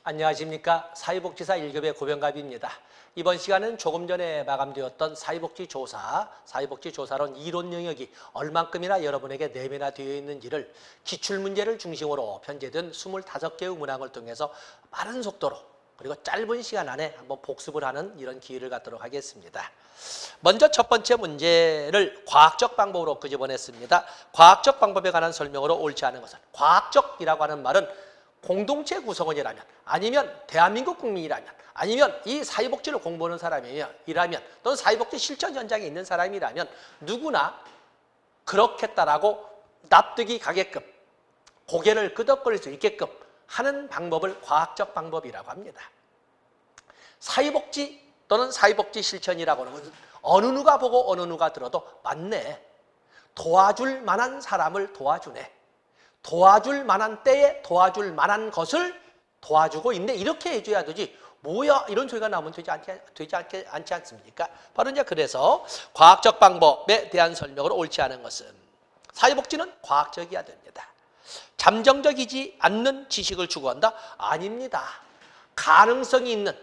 안녕하십니까. 사회복지사 1급의 고병갑입니다. 이번 시간은 조금 전에 마감되었던 사회복지조사론 이론 영역이 얼만큼이나 여러분에게 내면화되어 있는지를 기출문제를 중심으로 편제된 25개의 문항을 통해서 빠른 속도로 그리고 짧은 시간 안에 한번 복습을 하는 이런 기회를 갖도록 하겠습니다. 먼저 첫 번째 문제를 과학적 방법으로 끄집어냈습니다. 과학적 방법에 관한 설명으로 옳지 않은 것은, 과학적이라고 하는 말은 공동체 구성원이라면, 아니면 대한민국 국민이라면, 아니면 이 사회복지를 공부하는 사람이라면, 또는 사회복지 실천 현장에 있는 사람이라면 누구나 그렇겠다라고 납득이 가게끔, 고개를 끄덕거릴 수 있게끔 하는 방법을 과학적 방법이라고 합니다. 사회복지 또는 사회복지 실천이라고 하는 것은 어느 누가 보고 어느 누가 들어도 맞네, 도와줄 만한 사람을 도와주네, 도와줄 만한 때에 도와줄 만한 것을 도와주고 있네, 이렇게 해줘야 되지 뭐야 이런 소리가 나오면 되지 않지 않습니까? 바로 이제 그래서 과학적 방법에 대한 설명으로 옳지 않은 것은, 사회복지는 과학적이어야 됩니다. 잠정적이지 않는 지식을 추구한다? 아닙니다. 가능성이 있는,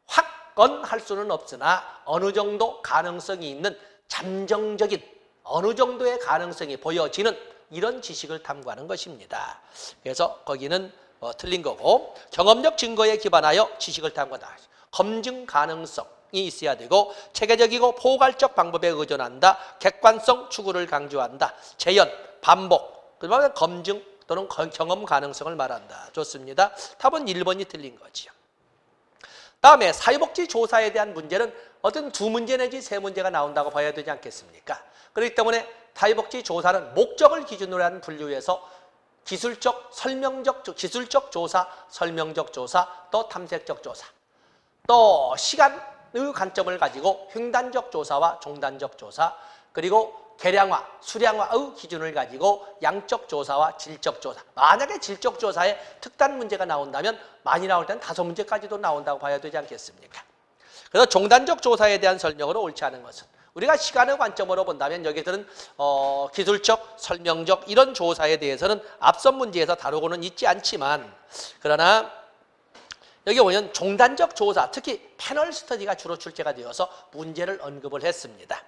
확건할 수는 없으나 어느 정도 가능성이 있는 잠정적인, 어느 정도의 가능성이 보여지는 이런 지식을 탐구하는 것입니다. 그래서 거기는 틀린 거고, 경험적 증거에 기반하여 지식을 탐구한다. 검증 가능성이 있어야 되고, 체계적이고 포괄적 방법에 의존한다. 객관성 추구를 강조한다. 재현, 반복, 그다음에 검증 또는 경험 가능성을 말한다. 좋습니다. 답은 1번이 틀린 거지요. 다음에 사회복지 조사에 대한 문제는 어떤 두 문제 내지 세 문제가 나온다고 봐야 되지 않겠습니까? 그렇기 때문에 사회복지 조사는 목적을 기준으로 한 분류에서 기술적, 기술적 조사, 설명적 조사, 또 탐색적 조사, 또 시간의 관점을 가지고 횡단적 조사와 종단적 조사, 그리고 계량화, 수량화의 기준을 가지고 양적 조사와 질적 조사. 만약에 질적 조사에 특단 문제가 나온다면 많이 나올 때는 5문제까지도 나온다고 봐야 되지 않겠습니까? 그래서 종단적 조사에 대한 설명으로 옳지 않은 것은, 우리가 시간의 관점으로 본다면 여기서는 기술적, 설명적 이런 조사에 대해서는 앞선 문제에서 다루고는 있지 않지만, 그러나 여기 보면 종단적 조사, 특히 패널 스터디가 주로 출제가 되어서 문제를 언급을 했습니다.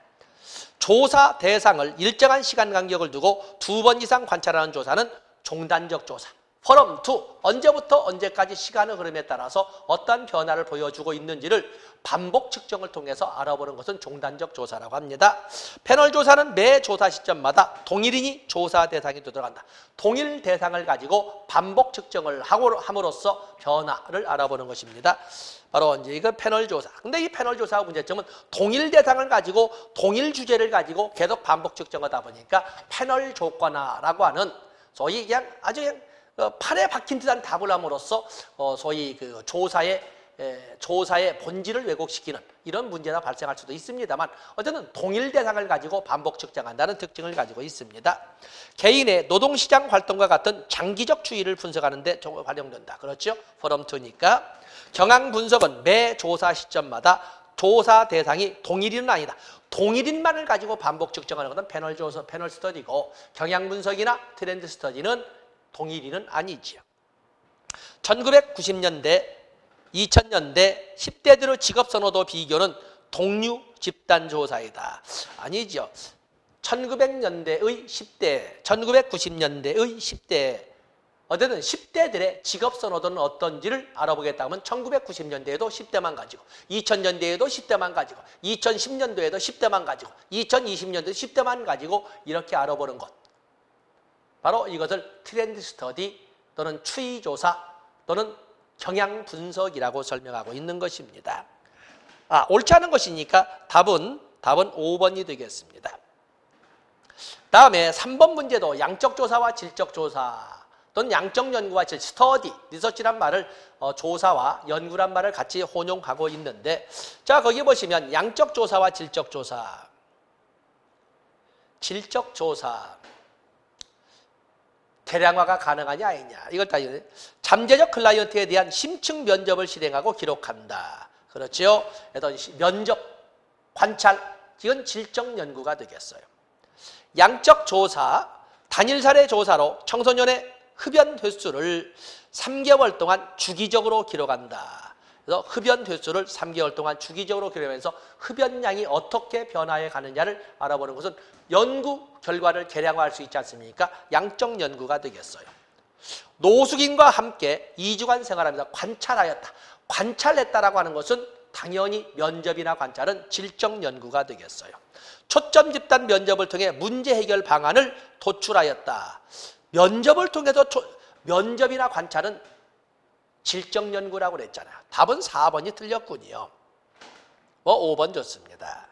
조사 대상을 일정한 시간 간격을 두고 2번 이상 관찰하는 조사는 종단적 조사. From to, 언제부터 언제까지 시간의 흐름에 따라서 어떠한 변화를 보여주고 있는지를 반복 측정을 통해서 알아보는 것은 종단적 조사라고 합니다. 패널 조사는 매 조사 시점마다 동일인이 조사 대상이 들어간다. 동일 대상을 가지고 반복 측정을 함으로써 변화를 알아보는 것입니다. 바로 이제 이건 패널 조사. 근데 이 패널 조사의 문제점은 동일 대상을 가지고 동일 주제를 가지고 계속 반복 측정하다 보니까 패널 조건화라고 하는 소위 그냥 아주 그냥 판에 박힌 듯한 답을 함으로써 소위 그 조사의 본질을 왜곡시키는 이런 문제가 발생할 수도 있습니다만, 어쨌든 동일 대상을 가지고 반복 측정한다는 특징을 가지고 있습니다. 개인의 노동시장 활동과 같은 장기적 추이를 분석하는 데 활용된다. 그렇죠? From to니까. 경향 분석은 매 조사 시점마다 조사 대상이 동일인은 아니다. 동일인만을 가지고 반복 측정하는 것은 패널 조사, 패널 스터디고, 경향 분석이나 트렌드 스터디는 동일인은 아니지요. 1990년대, 2000년대 10대들의 직업선호도 비교는 동류 집단조사이다. 아니죠. 1900년대의 10대, 1990년대의 10대, 어쨌든 10대들의 직업선호도는 어떤지를 알아보겠다 하면 1990년대에도 10대만 가지고, 2000년대에도 10대만 가지고, 2010년도에도 10대만 가지고, 2020년도에도 10대만 가지고 이렇게 알아보는 것. 바로 이것을 트렌드 스터디 또는 추이조사 또는 경향 분석이라고 설명하고 있는 것입니다. 옳지 않은 것이니까 답은 5번이 되겠습니다. 다음에 3번 문제도 양적 조사와 질적 조사 또는 양적 연구와 스터디, 리서치란 말을 조사와 연구란 말을 같이 혼용하고 있는데, 자 거기 보시면 양적 조사와 질적 조사, 질적 조사 계량화가 가능하냐 아니냐, 이걸 다 잠재적 클라이언트에 대한 심층 면접을 실행하고 기록한다. 그렇죠? 어떤 면접, 관찰, 이건 질적 연구가 되겠어요. 양적 조사, 단일 사례 조사로 청소년의 흡연 횟수를 3개월 동안 주기적으로 기록한다. 그래서 흡연 횟수를 3개월 동안 주기적으로 기록하면서 흡연량이 어떻게 변화해 가느냐를 알아보는 것은 연구 결과를 계량화할 수 있지 않습니까? 양적 연구가 되겠어요. 노숙인과 함께 2주간 생활하면서 관찰하였다. 관찰했다라고 하는 것은 당연히 면접이나 관찰은 질적 연구가 되겠어요. 초점 집단 면접을 통해 문제 해결 방안을 도출하였다. 면접을 통해서 면접이나 관찰은 질적 연구라고 그랬잖아요. 답은 4번이 틀렸군요. 5번 좋습니다.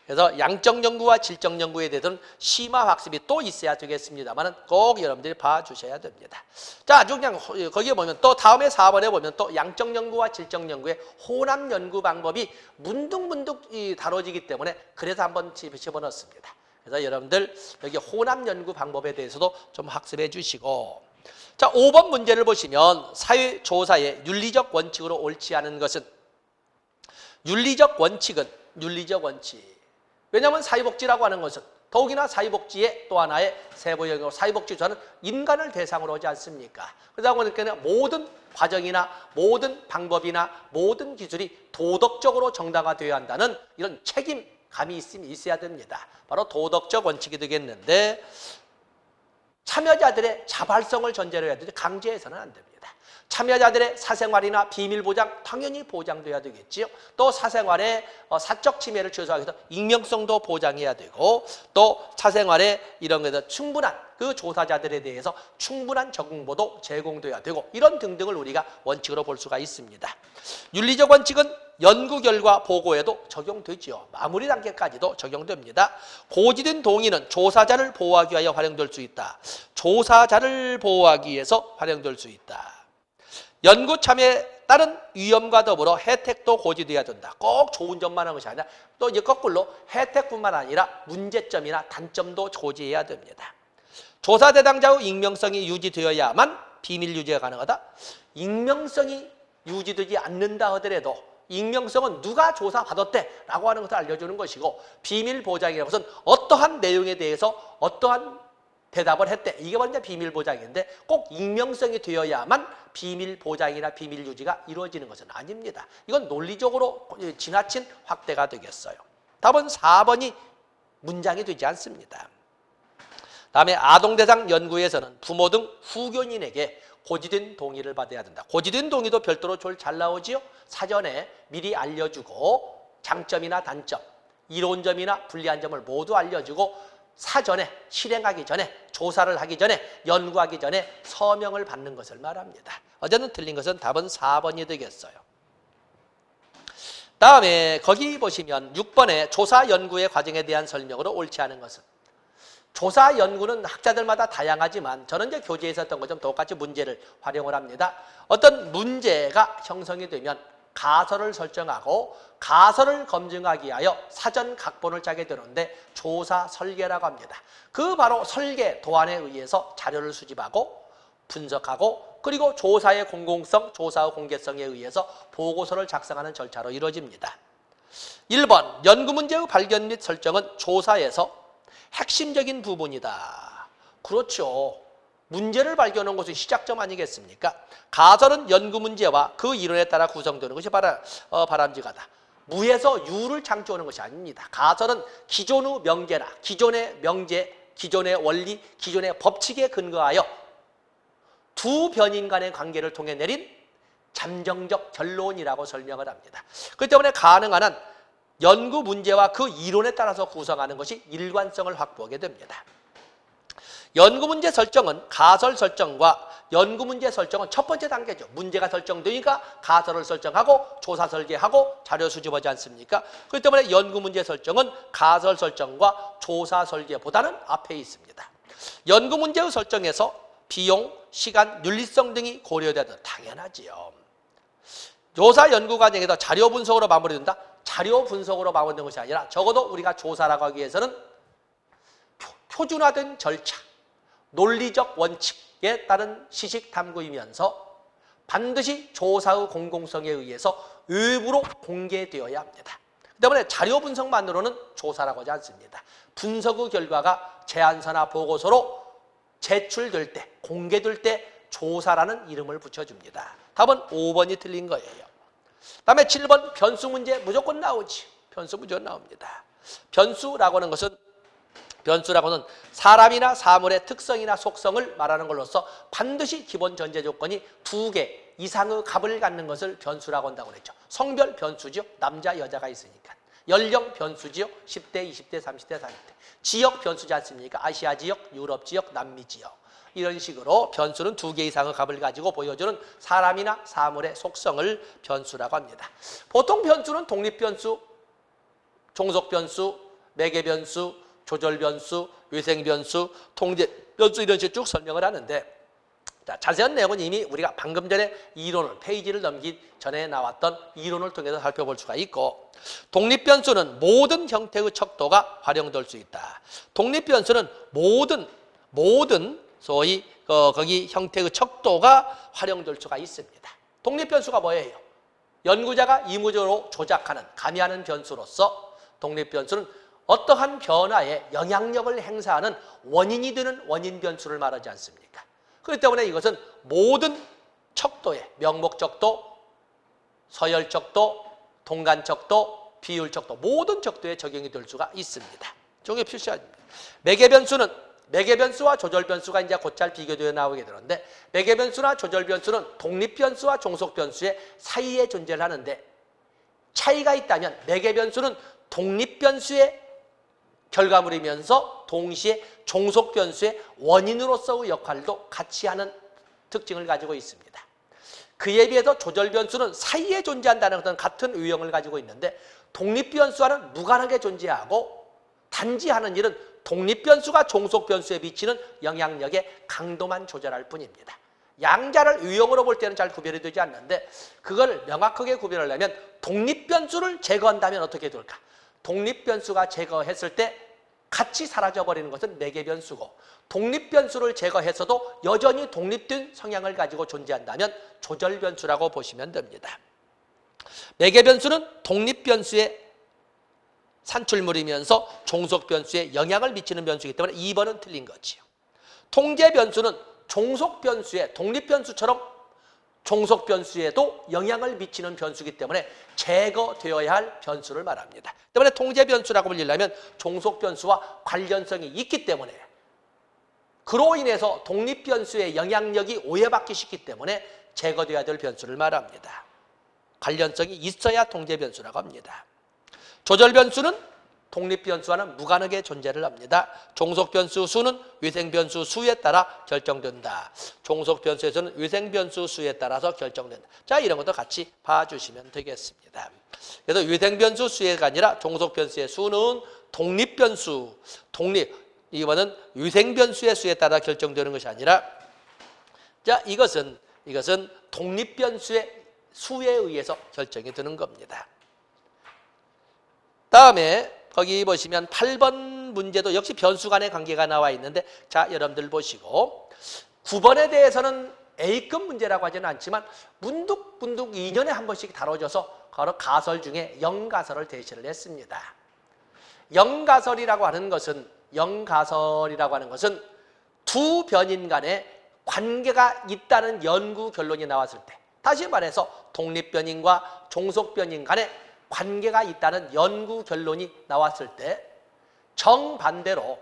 그래서 양적 연구와 질적 연구에 대해서는 심화 학습이 또 있어야 되겠습니다만 꼭 여러분들이 봐주셔야 됩니다. 자, 아주 그냥 거기에 보면 또 다음에 4번에 보면 또 양적 연구와 질적 연구의 혼합 연구 방법이 문득문득 다뤄지기 때문에 그래서 한번 집어넣습니다. 그래서 여러분들 여기 혼합 연구 방법에 대해서도 좀 학습해 주시고, 자, 5번 문제를 보시면 사회조사의 윤리적 원칙으로 옳지 않은 것은, 윤리적 원칙은 윤리적 원칙. 왜냐하면 사회복지라고 하는 것은 더욱이나 사회복지의 또 하나의 세부 영역으로 사회복지조사는 인간을 대상으로 하지 않습니까? 그러다 보니까 모든 과정이나 모든 방법이나 모든 기술이 도덕적으로 정당화되어야 한다는 이런 책임감이 있어야 됩니다. 바로 도덕적 원칙이 되겠는데, 참여자들의 자발성을 전제로 해야 되는데 강제해서는 안 됩니다. 참여자들의 사생활이나 비밀 보장 당연히 보장돼야 되겠지요. 또 사생활의 사적 침해를 최소화해서 익명성도 보장해야 되고, 또 사생활의 이런 것에서 충분한 그 조사자들에 대해서 충분한 정보도 제공돼야 되고, 이런 등등을 우리가 원칙으로 볼 수가 있습니다. 윤리적 원칙은 연구 결과 보고에도 적용되지요. 마무리 단계까지도 적용됩니다. 고지된 동의는 조사자를 보호하기 위하여 활용될 수 있다. 조사자를 보호하기 위해서 활용될 수 있다. 연구 참여에 따른 위험과 더불어 혜택도 고지돼야 된다. 꼭 좋은 점만 하는 것이 아니라 또 이제 거꾸로 혜택뿐만 아니라 문제점이나 단점도 고지해야 됩니다. 조사 대상자의 익명성이 유지되어야만 비밀 유지가 가능하다. 익명성이 유지되지 않는다 하더라도 익명성은 누가 조사받았대 라고 하는 것을 알려주는 것이고, 비밀 보장이라는 것은 어떠한 내용에 대해서 어떠한 대답을 했대, 이게 먼저 비밀 보장인데 꼭 익명성이 되어야만 비밀 보장이나 비밀 유지가 이루어지는 것은 아닙니다. 이건 논리적으로 지나친 확대가 되겠어요. 답은 4번이 문장이 되지 않습니다. 다음에 아동 대상 연구에서는 부모 등 후견인에게 고지된 동의를 받아야 된다. 고지된 동의도 별도로 잘 나오지요. 사전에 미리 알려주고 장점이나 단점, 이로운 점이나 불리한 점을 모두 알려주고 사전에 실행하기 전에, 조사를 하기 전에, 연구하기 전에 서명을 받는 것을 말합니다. 어제는 틀린 것은 답은 4번이 되겠어요. 다음에 거기 보시면 6번에 조사 연구의 과정에 대한 설명으로 옳지 않은 것은, 조사 연구는 학자들마다 다양하지만 저는 이제 교재에서 했던 것처럼 똑같이 문제를 활용을 합니다. 어떤 문제가 형성이 되면 가설을 설정하고 가설을 검증하기 위하여 사전 각본을 짜게 되는데 조사 설계라고 합니다. 그 바로 설계 도안에 의해서 자료를 수집하고 분석하고, 그리고 조사의 공공성, 조사의 공개성에 의해서 보고서를 작성하는 절차로 이루어집니다. 1번 연구 문제의 발견 및 설정은 조사에서 핵심적인 부분이다. 그렇죠. 문제를 발견한 것은 시작점 아니겠습니까? 가설은 연구 문제와 그 이론에 따라 구성되는 것이 바람직하다. 무에서 유를 창조하는 것이 아닙니다. 가설은 기존의 명제나 기존의 명제, 기존의 원리, 기존의 법칙에 근거하여 두 변인 간의 관계를 통해 내린 잠정적 결론이라고 설명을 합니다. 그렇기 때문에 가능한 한 연구 문제와 그 이론에 따라서 구성하는 것이 일관성을 확보하게 됩니다. 연구 문제 설정은 가설 설정과 연구 문제 설정은 첫 번째 단계죠. 문제가 설정되니까 가설을 설정하고 조사 설계하고 자료 수집하지 않습니까? 그렇기 때문에 연구 문제 설정은 가설 설정과 조사 설계보다는 앞에 있습니다. 연구 문제의 설정에서 비용, 시간, 윤리성 등이 고려되는 당연하지요. 조사 연구 과정에서 자료 분석으로 마무리된다. 자료 분석으로 마무리되는 것이 아니라 적어도 우리가 조사라고 하기 위해서는 표준화된 절차, 논리적 원칙에 따른 시식 탐구이면서 반드시 조사의 공공성에 의해서 외부로 공개되어야 합니다. 그 때문에 자료 분석만으로는 조사라고 하지 않습니다. 분석의 결과가 제안서나 보고서로 제출될 때, 공개될 때 조사라는 이름을 붙여줍니다. 답은 5번이 틀린 거예요. 다음에 7번 변수 문제 무조건 나오지. 변수 무조건 나옵니다. 변수라고 하는 것은 사람이나 사물의 특성이나 속성을 말하는 걸로서 반드시 기본 전제 조건이 2개 이상의 값을 갖는 것을 변수라고 한다고 그랬죠. 성별 변수죠. 남자, 여자가 있으니까. 연령 변수지요. 10대, 20대, 30대, 40대. 지역 변수지 않습니까? 아시아 지역, 유럽 지역, 남미 지역. 이런 식으로 변수는 2개 이상의 값을 가지고 보여주는 사람이나 사물의 속성을 변수라고 합니다. 보통 변수는 독립변수, 종속변수, 매개변수, 조절변수, 위생변수, 통제변수 이런 식으로 쭉 설명을 하는데 자, 자세한 내용은 이미 우리가 방금 전에 이론을 페이지를 넘긴 전에 나왔던 이론을 통해서 살펴볼 수가 있고 독립변수는 모든 형태의 척도가 활용될 수 있다. 독립변수는 모든 소위 거기 형태의 척도가 활용될 수가 있습니다. 독립변수가 뭐예요? 연구자가 이무적으로 조작하는, 가미하는 변수로서 독립변수는 어떠한 변화에 영향력을 행사하는 원인이 되는 원인 변수를 말하지 않습니까? 그렇기 때문에 이것은 모든 척도에 명목척도, 서열척도, 동간척도, 비율척도 모든 척도에 적용이 될 수가 있습니다. 저게 필수합니다. 매개변수와 조절변수가 이제 곧잘 비교되어 나오게 되는데 매개변수나 조절변수는 독립변수와 종속변수의 사이에 존재를 하는데 차이가 있다면 매개변수는 독립변수의 결과물이면서 동시에 종속변수의 원인으로서의 역할도 같이 하는 특징을 가지고 있습니다. 그에 비해서 조절변수는 사이에 존재한다는 것은 같은 유형을 가지고 있는데 독립변수와는 무관하게 존재하고 단지 하는 일은 독립변수가 종속변수에 미치는 영향력의 강도만 조절할 뿐입니다. 양자를 유형으로 볼 때는 잘 구별이 되지 않는데 그걸 명확하게 구별하려면 독립변수를 제거한다면 어떻게 될까? 독립변수가 제거했을 때 같이 사라져버리는 것은 매개변수고 독립변수를 제거해서도 여전히 독립된 성향을 가지고 존재한다면 조절변수라고 보시면 됩니다. 매개변수는 독립변수의 산출물이면서 종속변수에 영향을 미치는 변수이기 때문에 2번은 틀린 거지요. 통제변수는 종속변수에 독립변수처럼 종속변수에도 영향을 미치는 변수이기 때문에 제거되어야 할 변수를 말합니다. 때문에 통제변수라고 불리려면 종속변수와 관련성이 있기 때문에 그로 인해서 독립변수의 영향력이 오해받기 쉽기 때문에 제거되어야 될 변수를 말합니다. 관련성이 있어야 통제변수라고 합니다. 조절변수는 독립변수와는 무관하게 존재를 합니다. 종속변수 수는 위생변수 수에 따라 결정된다. 종속변수에서는 위생변수 수에 따라서 결정된다. 자, 이런 것도 같이 봐주시면 되겠습니다. 그래서 위생변수 수가 아니라 종속변수의 수는 독립변수, 이거는 위생변수의 수에 따라 결정되는 것이 아니라 자, 이것은 독립변수의 수에 의해서 결정이 되는 겁니다. 다음에 거기 보시면 8번 문제도 역시 변수 간의 관계가 나와 있는데 자, 여러분들 보시고 9번에 대해서는 A급 문제라고 하지는 않지만 문득문득 2년에 한 번씩 다뤄져서 바로 가설 중에 영가설을 제시를 했습니다. 영가설이라고 하는 것은 두 변인 간에 관계가 있다는 연구 결론이 나왔을 때 다시 말해서 독립변인과 종속변인 간에 관계가 있다는 연구 결론이 나왔을 때 정반대로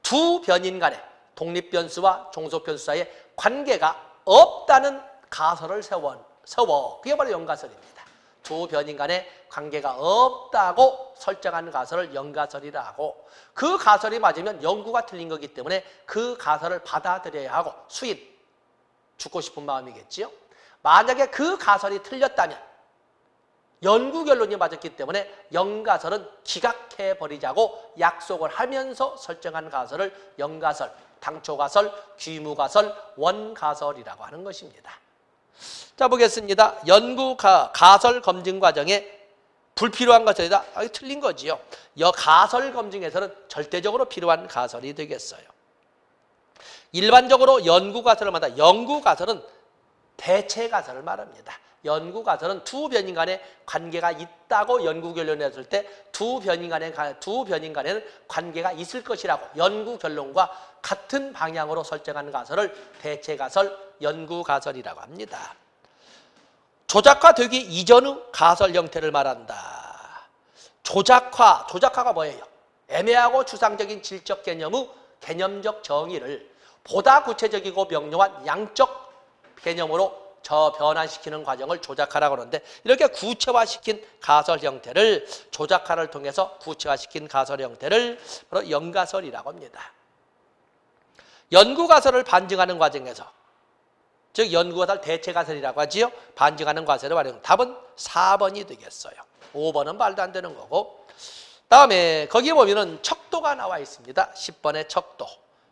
두 변인 간에 독립변수와 종속변수 사이에 관계가 없다는 가설을 세워 그게 바로 영가설입니다. 두 변인 간에 관계가 없다고 설정한 가설을 영가설이라 하고 그 가설이 맞으면 연구가 틀린 거기 때문에 그 가설을 받아들여야 하고 수인 죽고 싶은 마음이겠지요. 만약에 그 가설이 틀렸다면 연구 결론이 맞았기 때문에 영가설은 기각해버리자고 약속을 하면서 설정한 가설을 영가설, 당초가설, 귀무가설, 원가설이라고 하는 것입니다. 자, 보겠습니다. 가설 검증 과정에 불필요한 가설이다. 틀린 거지요. 가설 검증에서는 절대적으로 필요한 가설이 되겠어요. 일반적으로 연구 가설을 말한다. 연구 가설은 대체 가설을 말합니다. 연구 가설은 두 변인 간의 관계가 있다고 연구 결론을 했을 때 두 변인 간에는 관계가 있을 것이라고 연구 결론과 같은 방향으로 설정한 가설을 대체 가설, 연구 가설이라고 합니다. 조작화되기 이전의 가설 형태를 말한다. 조작화가 뭐예요? 애매하고 추상적인 질적 개념의 개념적 정의를 보다 구체적이고 명료한 양적 개념으로 변환시키는 과정을 조작화라고 하는데, 이렇게 구체화시킨 가설 형태를, 조작화를 통해서 구체화시킨 가설 형태를 바로 연가설이라고 합니다. 연구가설을 반증하는 과정에서, 즉 연구가설 대체가설이라고 하지요. 반증하는 과설을 활용. 답은 4번이 되겠어요. 5번은 말도 안 되는 거고. 다음에 거기에 보면은 척도가 나와 있습니다. 10번의 척도.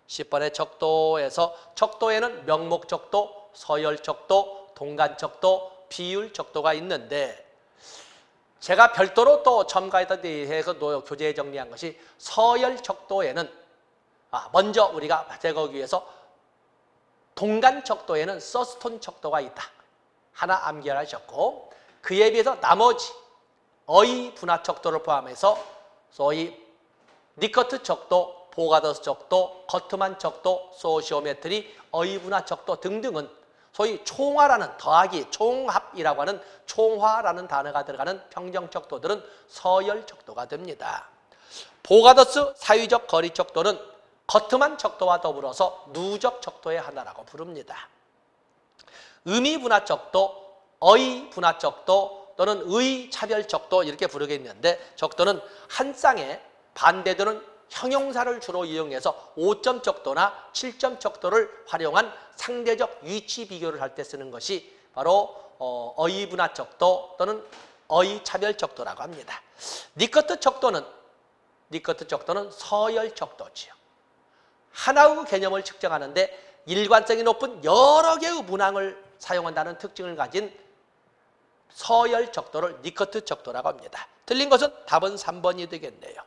10번의 척도에서 척도에는 명목척도, 서열척도, 동간척도, 비율척도가 있는데, 제가 별도로 또 첨가했던 데 대해서 교재에 정리한 것이 서열척도에는 먼저 우리가 제거하기 위해서 동간척도에는 서스톤 척도가 있다. 하나 암기하셨고, 그에 비해서 나머지 어의 분화 척도를 포함해서 소위 니커트 척도, 보가더스 척도, 커트만 척도, 소시오메트리, 어의 분화 척도 등등은 소위 총화라는, 더하기, 총합이라고 하는 총화라는 단어가 들어가는 평정 척도들은 서열 척도가 됩니다. 보가더스 사유적 거리 척도는 커트만 척도와 더불어서 누적 척도의 하나라고 부릅니다. 의미 분화 척도, 어의 분화 척도 또는 의 차별 척도 이렇게 부르겠는데, 척도는 한 쌍에 반대되는 형용사를 주로 이용해서 5점 척도나 7점 척도를 활용한 상대적 위치 비교를 할 때 쓰는 것이 바로 어의 분화 척도 또는 어의 차별 척도라고 합니다. 니커트 척도는 서열 척도지요. 하나의 개념을 측정하는데 일관성이 높은 여러 개의 문항을 사용한다는 특징을 가진 서열 척도를 니커트 척도라고 합니다. 틀린 것은 답은 3번이 되겠네요.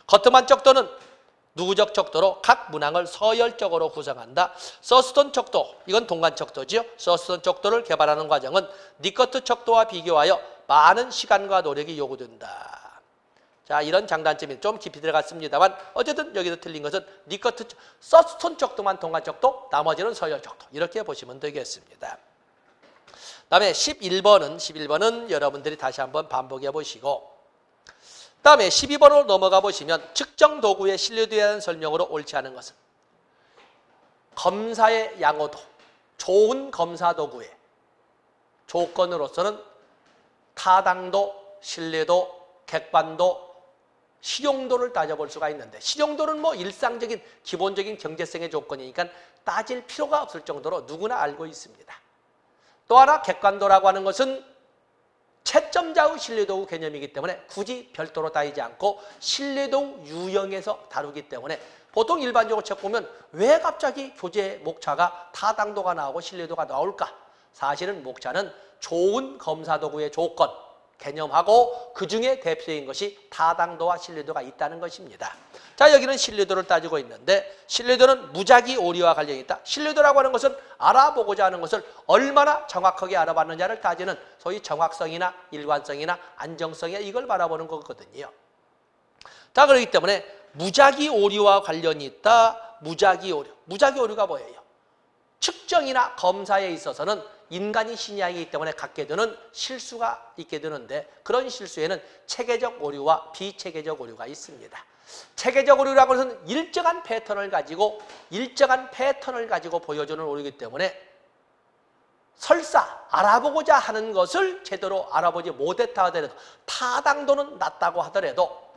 커트만 척도는 누적 척도로 각 문항을 서열적으로 구성한다. 서스톤 척도, 이건 동간 척도지요. 서스톤 척도를 개발하는 과정은 니커트 척도와 비교하여 많은 시간과 노력이 요구된다. 자, 이런 장단점이 좀 깊이 들어갔습니다만 어쨌든 여기서 틀린 것은 니커트, 서스톤 척도만 동간 척도, 나머지는 서열 척도, 이렇게 보시면 되겠습니다. 다음에 11번은 여러분들이 다시 한번 반복해 보시고, 다음에 12번으로 넘어가 보시면 측정 도구의 신뢰도에 대한 설명으로 옳지 않은 것은 검사의 양호도, 좋은 검사 도구의 조건으로서는 타당도, 신뢰도, 객관도, 실용도를 따져볼 수가 있는데, 실용도는 뭐 일상적인 기본적인 경제성의 조건이니까 따질 필요가 없을 정도로 누구나 알고 있습니다. 또 하나 객관도라고 하는 것은 채점자의 신뢰도 개념이기 때문에 굳이 별도로 따지지 않고 신뢰도 유형에서 다루기 때문에 보통 일반적으로 책 보면 왜 갑자기 교재 목차가 타당도가 나오고 신뢰도가 나올까? 사실은 목차는 좋은 검사 도구의 조건, 개념하고 그 중에 대표적인 것이 타당도와 신뢰도가 있다는 것입니다. 자, 여기는 신뢰도를 따지고 있는데, 신뢰도는 무작위 오류와 관련이 있다. 신뢰도라고 하는 것은 알아보고자 하는 것을 얼마나 정확하게 알아봤느냐를 따지는 소위 정확성이나 일관성이나 안정성이나 이걸 바라보는 거거든요. 자, 그렇기 때문에 무작위 오류와 관련이 있다. 무작위 오류가 뭐예요? 측정이나 검사에 있어서는 인간이 신이 아니기 때문에 갖게 되는 실수가 있게 되는데, 그런 실수에는 체계적 오류와 비체계적 오류가 있습니다. 체계적 오류라고 해서는 일정한 패턴을 가지고 보여주는 오류이기 때문에 설사 알아보고자 하는 것을 제대로 알아보지 못했다 하더라도, 타당도는 낮다고 하더라도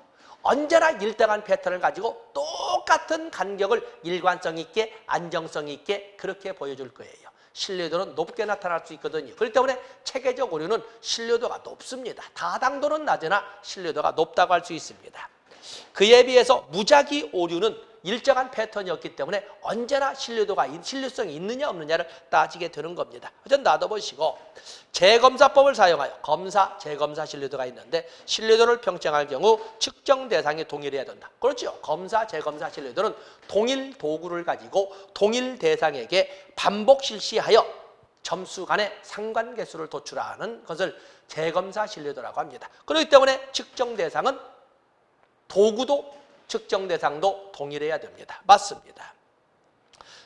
언제나 일정한 패턴을 가지고 똑같은 간격을 일관성 있게, 안정성 있게 그렇게 보여줄 거예요. 신뢰도는 높게 나타날 수 있거든요. 그렇기 때문에 체계적 오류는 신뢰도가 높습니다. 타당도는 낮으나 신뢰도가 높다고 할 수 있습니다. 그에 비해서 무작위 오류는 일정한 패턴이었기 때문에 언제나 신뢰성이 있느냐 없느냐를 따지게 되는 겁니다. 어쨌든 놔둬보시고, 재검사법을 사용하여 검사, 재검사 신뢰도가 있는데, 신뢰도를 평정할 경우 측정 대상이 동일해야 된다. 그렇죠. 검사, 재검사 신뢰도는 동일 도구를 가지고 동일 대상에게 반복 실시하여 점수 간의 상관계수를 도출하는 것을 재검사 신뢰도라고 합니다. 그렇기 때문에 측정 대상은 도구도 측정 대상도 동일해야 됩니다. 맞습니다.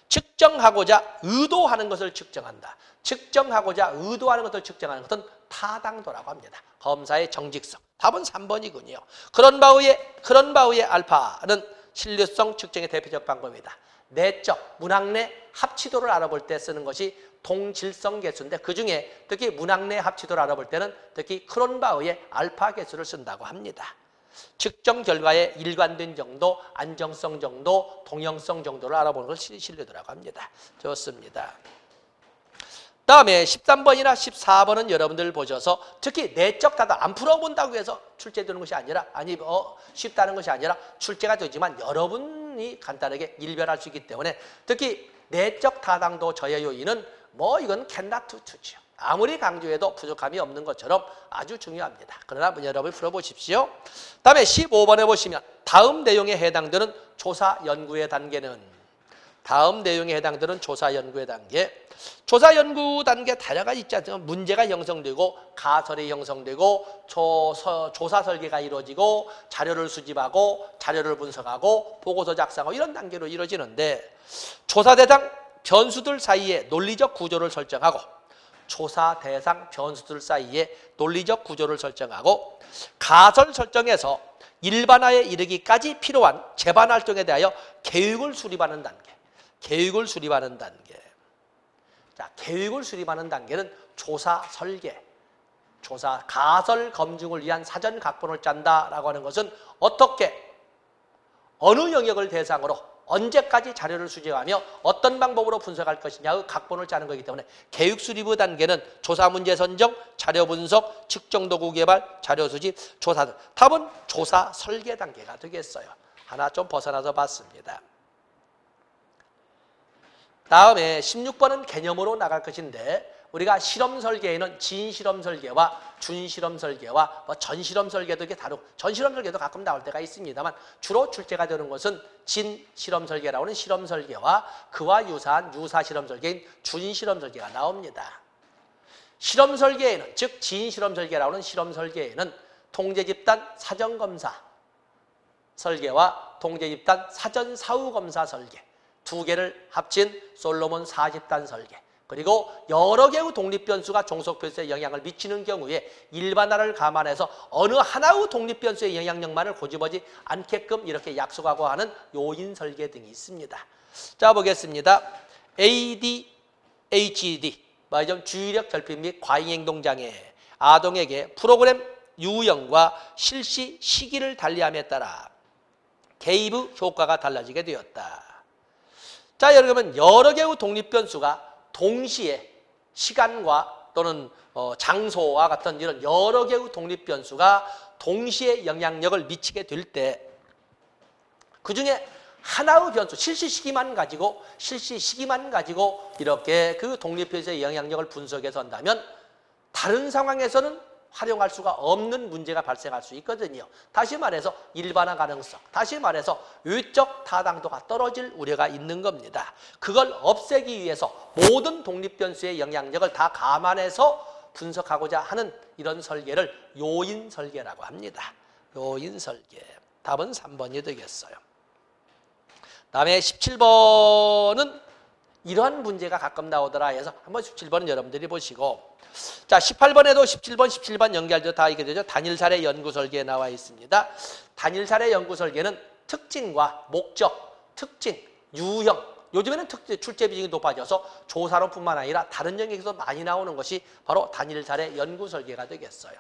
측정하고자 의도하는 것을 측정한다. 측정하고자 의도하는 것을 측정하는 것은 타당도라고 합니다. 검사의 정직성. 답은 3번이군요. 그런 바우의 알파는 신뢰성 측정의 대표적 방법이다. 내적, 문항 내 합치도를 알아볼 때 쓰는 것이 동질성 계수인데 그중에 특히 문항 내 합치도를 알아볼 때는 특히 크론바우의 알파 계수를 쓴다고 합니다. 측정 결과의 일관된 정도, 안정성 정도, 동형성 정도를 알아보는 걸 신뢰도라고 합니다. 좋습니다. 다음에 13번이나 14번은 여러분들 보셔서 특히 내적 타당, 안 풀어본다고 해서 출제되는 것이 아니라 쉽다는 것이 아니라 출제가 되지만 여러분이 간단하게 일별할 수 있기 때문에 특히 내적 타당도 저해 요인은 이건 cannot to죠. 아무리 강조해도 부족함이 없는 것처럼 아주 중요합니다. 그러나 여러분 풀어보십시오. 다음에 15번에 보시면 다음 내용에 해당되는 조사 연구의 단계는 다음 내용에 해당되는 조사 연구의 단계. 조사 연구 단계 다양하게 있지 않습니까? 문제가 형성되고 가설이 형성되고 조사 설계가 이루어지고 자료를 수집하고 자료를 분석하고 보고서 작성하고 이런 단계로 이루어지는데 조사 대상 변수들 사이에 논리적 구조를 설정하고 조사 대상 변수들 사이에 논리적 구조를 설정하고 가설 설정에서 일반화에 이르기까지 필요한 재반 활동에 대하여 계획을 수립하는 단계. 계획을 수립하는 단계. 자, 계획을 수립하는 단계는 조사 설계, 조사 가설 검증을 위한 사전 각본을 짠다라고 하는 것은 어떻게 어느 영역을 대상으로 언제까지 자료를 수집하며 어떤 방법으로 분석할 것이냐의 각본을 짜는 거기 때문에 계획 수립의 단계는 조사 문제 선정, 자료 분석, 측정 도구 개발, 자료 수집, 조사. 답은 조사 설계 단계가 되겠어요. 하나 좀 벗어나서 봤습니다. 다음에 16번은 개념으로 나갈 것인데 우리가 실험 설계에는 진실험 설계와 준실험 설계와 전실험 설계도 이렇게 다루고 전실험 설계도 가끔 나올 때가 있습니다만 주로 출제가 되는 것은 진실험 설계라고 하는 실험 설계와 그와 유사한 유사 실험 설계인 준실험 설계가 나옵니다. 실험 설계에는 즉 진실험 설계라고 하는 실험 설계에는 통제집단 사전검사 설계와 통제집단 사전사후검사 설계 두 개를 합친 솔로몬 40단 설계 그리고 여러 개의 독립변수가 종속변수에 영향을 미치는 경우에 일반화를 감안해서 어느 하나의 독립변수의 영향력만을 고집하지 않게끔 이렇게 약속하고 하는 요인 설계 등이 있습니다. 자 보겠습니다. ADHD 주의력 결핍 및 과잉행동장애 아동에게 프로그램 유형과 실시 시기를 달리함에 따라 개입의 효과가 달라지게 되었다. 자, 여러분 여러 개의 독립변수가 동시에 시간과 또는 장소와 같은 이런 여러 개의 독립변수가 동시에 영향력을 미치게 될 때 그중에 하나의 변수, 실시 시기만 가지고 이렇게 그 독립변수의 영향력을 분석해서 한다면 다른 상황에서는 활용할 수가 없는 문제가 발생할 수 있거든요. 다시 말해서 일반화 가능성, 다시 말해서 외적 타당도가 떨어질 우려가 있는 겁니다. 그걸 없애기 위해서 모든 독립변수의 영향력을 다 감안해서 분석하고자 하는 이런 설계를 요인 설계라고 합니다. 요인 설계. 답은 3번이 되겠어요. 다음에 17번은 이러한 문제가 가끔 나오더라 해서 한번 17번은 여러분들이 보시고 자 18번에도 17번 연결돼서 다 이게 되죠. 단일 사례 연구 설계에 나와 있습니다. 단일 사례 연구 설계는 특징과 목적, 특징, 유형 요즘에는 출제 비중이 높아져서 조사론뿐만 아니라 다른 영역에서 많이 나오는 것이 바로 단일 사례 연구 설계가 되겠어요.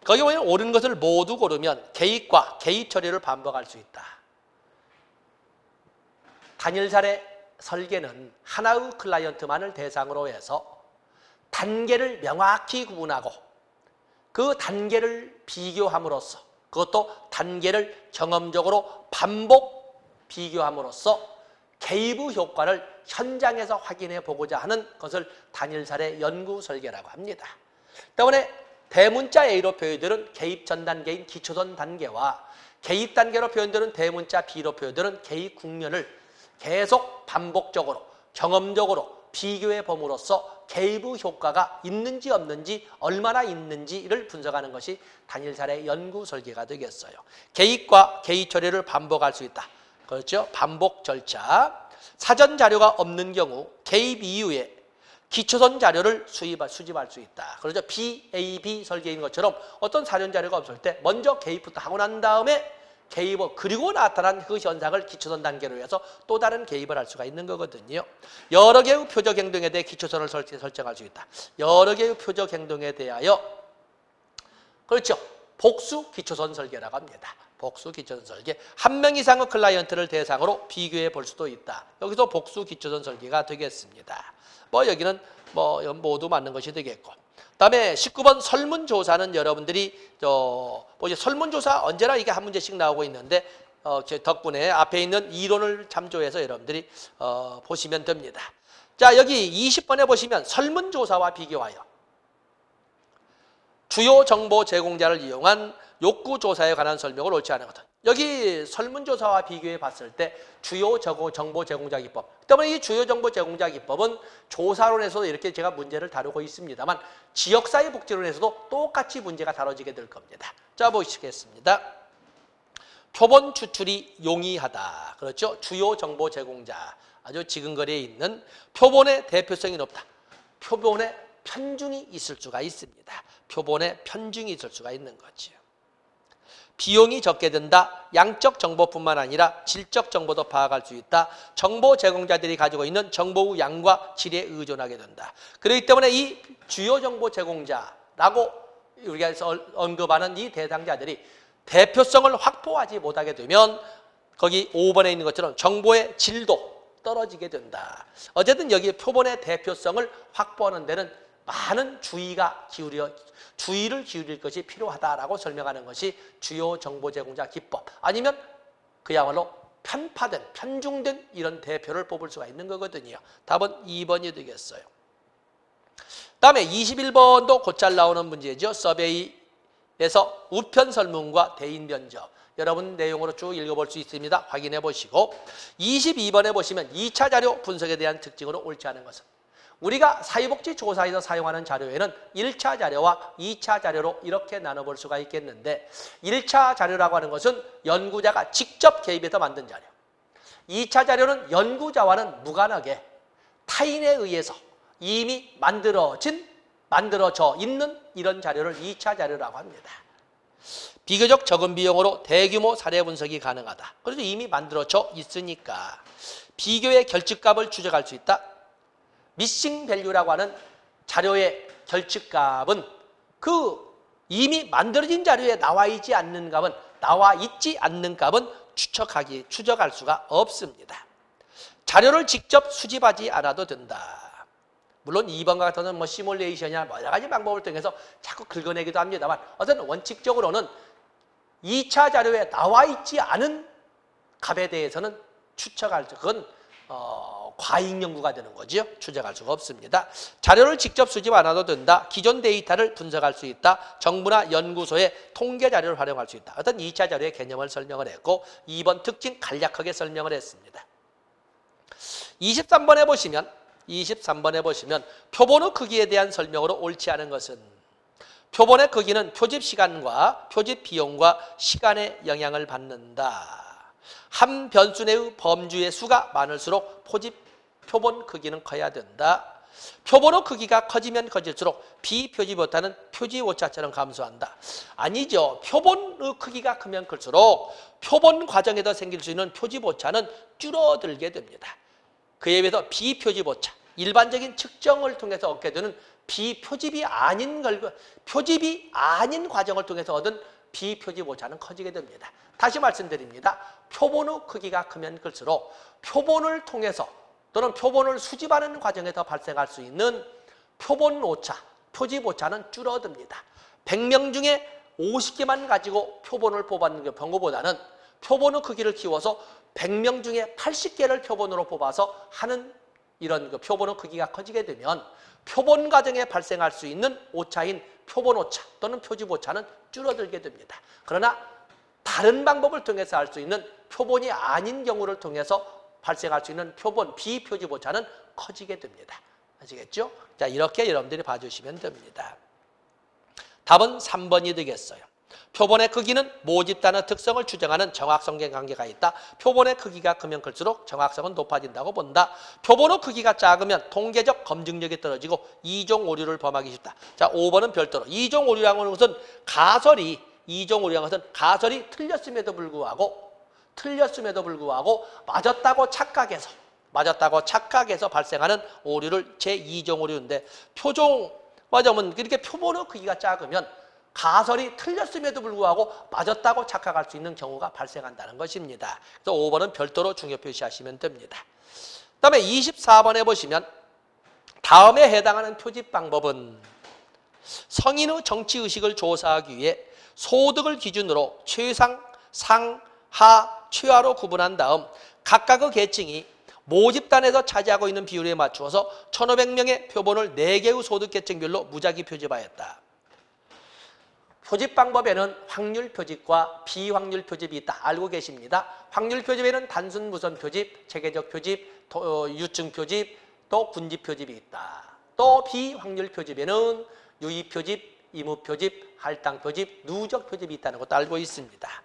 거기 보면 옳은 것을 모두 고르면 개입과 개입 처리를 반복할 수 있다. 단일 사례 설계는 하나의 클라이언트만을 대상으로 해서 단계를 명확히 구분하고 그 단계를 비교함으로써 그것도 단계를 경험적으로 반복 비교함으로써 개입의 효과를 현장에서 확인해 보고자 하는 것을 단일 사례 연구 설계라고 합니다. 때문에 대문자 A로 표현되는 개입 전 단계인 기초전 단계와 개입 단계로 표현되는 대문자 B로 표현되는 개입 국면을 계속 반복적으로 경험적으로 비교해 봄으로써 개입의 효과가 있는지 없는지 얼마나 있는지를 분석하는 것이 단일사례 연구 설계가 되겠어요. 개입과 개입 처리를 반복할 수 있다. 그렇죠? 반복 절차. 사전 자료가 없는 경우 개입 이후에 기초선 자료를 수집할 수 있다. 그렇죠? BAB 설계인 것처럼 어떤 사전 자료가 없을 때 먼저 개입부터 하고 난 다음에 개입을 그리고 나타난 그 현상을 기초선 단계로 해서 또 다른 개입을 할 수가 있는 거거든요. 여러 개의 표적 행동에 대해 기초선을 설정할 수 있다. 여러 개의 표적 행동에 대하여 그렇죠. 복수 기초선 설계라고 합니다. 복수 기초선 설계. 한 명 이상의 클라이언트를 대상으로 비교해 볼 수도 있다. 여기서 복수 기초선 설계가 되겠습니다. 여기는 모두 맞는 것이 되겠고. 그다음에 19번 설문조사는 여러분들이 설문조사 언제나 이게 한 문제씩 나오고 있는데 덕분에 앞에 있는 이론을 참조해서 여러분들이 보시면 됩니다. 자, 여기 20번에 보시면 설문조사와 비교하여 주요 정보 제공자를 이용한 욕구조사에 관한 설명을 옳지 않은 것은. 여기 설문조사와 비교해 봤을 때 주요 정보 제공자 기법. 때문에 이 주요 정보 제공자 기법은 조사론에서도 이렇게 제가 문제를 다루고 있습니다만 지역사회복지론에서도 똑같이 문제가 다뤄지게 될 겁니다. 자, 보시겠습니다. 표본 추출이 용이하다. 그렇죠? 주요 정보 제공자. 아주 지근거리에 있는 표본의 대표성이 높다. 표본에 편중이 있을 수가 있습니다. 표본에 편중이 있을 수가 있는 거죠. 비용이 적게 든다. 양적 정보뿐만 아니라 질적 정보도 파악할 수 있다. 정보 제공자들이 가지고 있는 정보의 양과 질에 의존하게 된다. 그렇기 때문에 이 주요 정보 제공자라고 우리가 언급하는 이 대상자들이 대표성을 확보하지 못하게 되면 거기 5번에 있는 것처럼 정보의 질도 떨어지게 된다. 어쨌든 여기 표본의 대표성을 확보하는 데는 많은 주의를 기울일 것이 필요하다라고 설명하는 것이 주요 정보 제공자 기법. 아니면 그야말로 편중된 이런 대표를 뽑을 수가 있는 거거든요. 답은 2번이 되겠어요. 다음에 21번도 곧잘 나오는 문제죠. 서베이에서 우편 설문과 대인 면접. 여러분 내용으로 쭉 읽어볼 수 있습니다. 확인해 보시고 22번에 보시면 2차 자료 분석에 대한 특징으로 옳지 않은 것은 우리가 사회복지조사에서 사용하는 자료에는 1차 자료와 2차 자료로 이렇게 나눠볼 수가 있겠는데 1차 자료라고 하는 것은 연구자가 직접 개입해서 만든 자료. 2차 자료는 연구자와는 무관하게 타인에 의해서 이미 만들어져 있는 이런 자료를 2차 자료라고 합니다. 비교적 적은 비용으로 대규모 사례 분석이 가능하다. 그래서 이미 만들어져 있으니까 비교의 결집값을 추적할 수 있다. 미싱 밸류라고 하는 자료의 결집값은 그 이미 만들어진 자료에 나와 있지 않는 값은 추적할 수가 없습니다. 자료를 직접 수집하지 않아도 된다. 물론 2번과 같은 시뮬레이션이나 여러 가지 방법을 통해서 자꾸 긁어내기도 합니다만 어쨌든 원칙적으로는 2차 자료에 나와 있지 않은 값에 대해서는 그건 과잉 연구가 되는 거죠. 추적할 수가 없습니다. 자료를 직접 수집 안 해도 된다. 기존 데이터를 분석할 수 있다. 정부나 연구소의 통계 자료를 활용할 수 있다. 어떤 2차 자료의 개념을 설명을 했고 2번 특징 간략하게 설명을 했습니다. 23번에 보시면 표본의 크기에 대한 설명으로 옳지 않은 것은 표본의 크기는 표집 시간과 표집 비용과 시간에 영향을 받는다. 한 변수 내의 범주의 수가 많을수록 표본 크기는 커야 된다. 표본의 크기가 커지면 커질수록 비표집 오차는 표집 오차처럼 감소한다. 아니죠. 표본의 크기가 크면 클수록 표본 과정에서 생길 수 있는 표집 오차는 줄어들게 됩니다. 그에 비해서 비표집 오차, 일반적인 측정을 통해서 얻게 되는 표집이 아닌 과정을 통해서 얻은 비표집 오차는 커지게 됩니다. 다시 말씀드립니다. 표본의 크기가 크면 클수록 표본을 통해서 또는 표본을 수집하는 과정에서 발생할 수 있는 표본 오차, 표집 오차는 줄어듭니다. 100명 중에 50개만 가지고 표본을 뽑았는 경우보다는 표본의 크기를 키워서 100명 중에 80개를 표본으로 뽑아서 하는 이런 표본의 크기가 커지게 되면 표본 과정에 발생할 수 있는 오차인 표본 오차 또는 표집 오차는 줄어들게 됩니다. 그러나 다른 방법을 통해서 할 수 있는 표본이 아닌 경우를 통해서 발생할 수 있는 표본, 비표집 오차는 커지게 됩니다. 아시겠죠? 자, 이렇게 여러분들이 봐주시면 됩니다. 답은 3번이 되겠어요. 표본의 크기는 모집단의 특성을 추정하는 정확성계 관계가 있다. 표본의 크기가 크면 클수록 정확성은 높아진다고 본다. 표본의 크기가 작으면 통계적 검증력이 떨어지고 이종 오류를 범하기 쉽다. 자, 5번은 별도로. 이종 오류라는 것은 이종 오류라는 것은 가설이 틀렸음에도 불구하고 맞았다고 착각해서 발생하는 오류를 제2종 오류인데, 맞으면 그렇게 표본의 크기가 작으면 가설이 틀렸음에도 불구하고 맞았다고 착각할 수 있는 경우가 발생한다는 것입니다. 그래서 5번은 별도로 중요 표시하시면 됩니다. 그 다음에 24번에 보시면 다음에 해당하는 표집 방법은 성인의 정치의식을 조사하기 위해 소득을 기준으로 최상, 상, 하, 최하로 구분한 다음 각각의 계층이 모집단에서 차지하고 있는 비율에 맞추어서 1500명의 표본을 4개의 소득 계층별로 무작위 표집하였다. 표집 방법에는 확률 표집과 비확률 표집이 있다. 알고 계십니다. 확률 표집에는 단순 무선 표집, 체계적 표집, 유증 표집, 또 군집 표집이 있다. 또 비확률 표집에는 유의 표집, 이무 표집, 할당 표집, 누적 표집이 있다는 것도 알고 있습니다.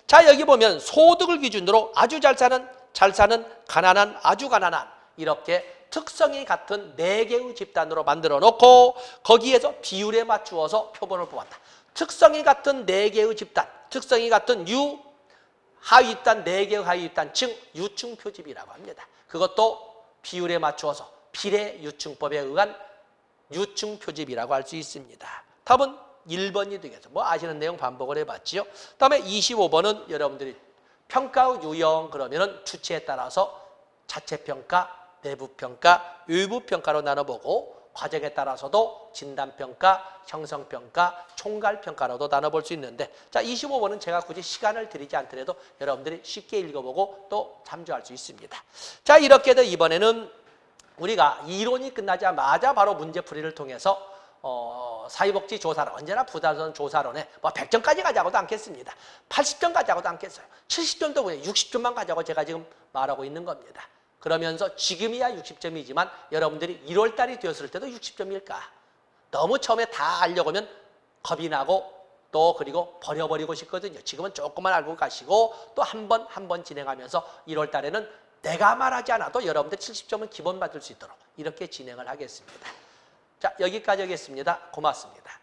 자, 여기 보면 소득을 기준으로 아주 잘 사는, 가난한, 아주 가난한, 이렇게 특성이 같은 4개의 집단으로 만들어 놓고 거기에서 비율에 맞추어서 표본을 뽑았다. 특성이 같은 4개의 집단, 특성이 같은 하위단 4개의 하위단층 유층 표집이라고 합니다. 그것도 비율에 맞추어서 비례 유층법에 의한 유층 표집이라고 할 수 있습니다. 답은 1번이 되겠죠. 뭐 아시는 내용 반복을 해봤지요. 다음에 25번은 여러분들이 평가의 유형, 그러면은 주체에 따라서 자체평가, 내부평가, 외부평가로 나눠보고 과정에 따라서도 진단평가, 형성평가, 총괄평가로도 나눠볼 수 있는데, 자, 25번은 제가 굳이 시간을 들이지 않더라도 여러분들이 쉽게 읽어보고 또 참조할 수 있습니다. 자, 이렇게 해서 이번에는 우리가 이론이 끝나자마자 바로 문제풀이를 통해서 사회복지 조사론, 언제나 부다선 조사론에 뭐 100점까지 가자고도 않겠습니다. 80점 가자고도 않겠어요. 70점도 그냥 60점만 가자고 제가 지금 말하고 있는 겁니다. 그러면서 지금이야 60점이지만 여러분들이 1월달이 되었을 때도 60점일까? 너무 처음에 다 알려고 하면 겁이 나고 또 그리고 버려버리고 싶거든요. 지금은 조금만 알고 가시고 또 한 번 진행하면서 1월달에는 내가 말하지 않아도 여러분들 70점은 기본 받을 수 있도록 이렇게 진행을 하겠습니다. 자, 여기까지 하겠습니다. 고맙습니다.